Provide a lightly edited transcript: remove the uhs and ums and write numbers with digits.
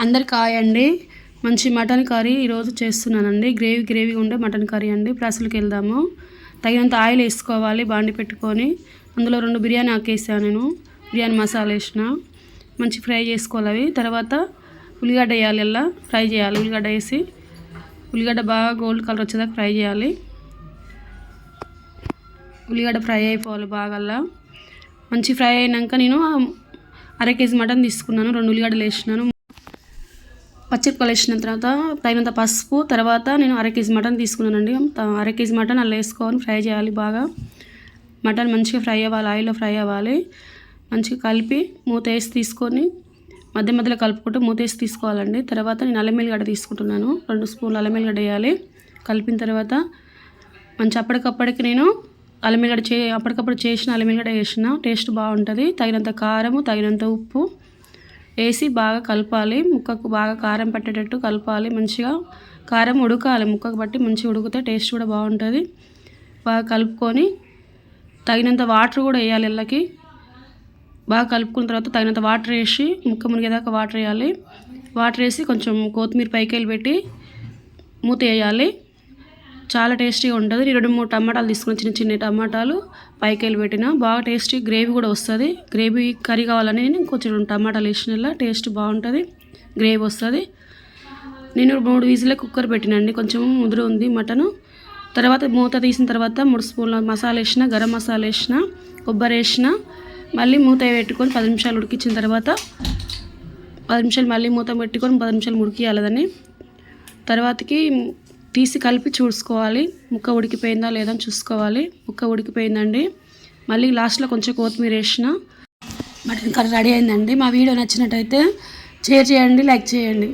అందరికి హాయ్ అండి. మంచి మటన్ కర్రీ ఈరోజు చేస్తున్నానండి. గ్రేవీ ఉండే మటన్ కర్రీ అండి. ప్రాసెస్కి వెళ్దాము. తగినంత ఆయిల్ వేసుకోవాలి. బాండి పెట్టుకొని అందులో 2 బిర్యానీ ఆకు వేసాను. నేను బిర్యానీ మసాలా వేసిన మంచి ఫ్రై చేసుకోవాలి. అవి తర్వాత ఉల్లిగడ్డ వేయాలి. ఇలా ఫ్రై చేయాలి. ఉల్లిగడ్డ వేసి ఉల్లిగడ్డ బాగా గోల్డ్ కలర్ వచ్చేదాకా ఫ్రై చేయాలి. ఉల్లిగడ్డ ఫ్రై అయిపోవాలి బాగా. మంచి ఫ్రై అయినాక నేను అర కేజీ మటన్ తీసుకున్నాను. 2 ఉల్లిగడ్డలు వేసినాను. పచ్చిమిరపకాయలు వేసిన తర్వాత తగినంత పసుపు. తర్వాత నేను అర కేజీ మటన్ తీసుకున్నానండి. అర కేజీ మటన్ అలా వేసుకొని ఫ్రై చేయాలి బాగా. మటన్ మంచిగా ఫ్రై అవ్వాలి. ఆయిల్లో ఫ్రై అవ్వాలి. మంచిగా కలిపి మూత వేసి తీసుకొని మధ్యలో కలుపుకుంటూ మూత వేసి తీసుకోవాలండి. తర్వాత నేను అల్లం వెల్లిగడ్డ తీసుకుంటున్నాను. 2 స్పూన్లు అల్లం వెల్లిగడ్డ వేయాలి. కలిపిన తర్వాత మంచి అప్పటికప్పటికి నేను అప్పటికప్పుడు చేసిన అల్లం వెల్లిగడ్డ వేసిన టేస్ట్ బాగుంటుంది. తగినంత కారము, తగినంత ఉప్పు వేసి బాగా కలపాలి. ముక్కకు బాగా కారం పట్టేటట్టు కలపాలి. మంచిగా కారం ఉడకాలి. ముక్కకు బట్టి మంచిగా ఉడికితే టేస్ట్ కూడా బాగుంటుంది. బాగా కలుపుకొని తగినంత వాటర్ కూడా వేయాలి. ఇళ్ళకి బాగా కలుపుకున్న తర్వాత తగినంత వాటర్ వేసి ముక్క మునిగేదాకా వాటర్ వేయాలి. వాటర్ వేసి కొంచెం కొత్తిమీర పైకెళ్ళి పెట్టి మూత వేయాలి. చాలా టేస్టీగా ఉంటుంది. 2-3 టమాటాలు తీసుకుని చిన్న టమాటాలు పైకెళ్ళి పెట్టిన బాగా టేస్టీ గ్రేవీ కూడా వస్తుంది. గ్రేవీ కర్రీ కావాలని నేను కొంచెం 2 టమాటాలు వేసిన టేస్ట్ బాగుంటుంది. గ్రేవీ వస్తుంది. నేను 3 విజిల్ కుక్కర్ పెట్టినండి. కొంచెం ముదురు ఉంది మటను. తర్వాత మూత తీసిన తర్వాత 3 స్పూన్ల మసాలా వేసిన, గరం మసాలా వేసిన, కొబ్బరి వేసిన. మళ్ళీ మూత పెట్టుకొని 10 నిమిషాలు ఉడికించిన తర్వాత 10 నిమిషాలు మళ్ళీ మూత పెట్టుకొని 10 నిమిషాలు ఉడికియాలని. తర్వాతకి తీసి కలిపి చూసుకోవాలి. ముక్క ఉడికిపోయిందా లేదా అని చూసుకోవాలి. ముక్క ఉడికిపోయిందండి. మళ్ళీ లాస్ట్లో కొంచెం కొత్తిమీర వేసిన మటన్ కర్రీ రెడీ అయిందండి. మా వీడియో నచ్చినట్టయితే షేర్ చేయండి, లైక్ చేయండి.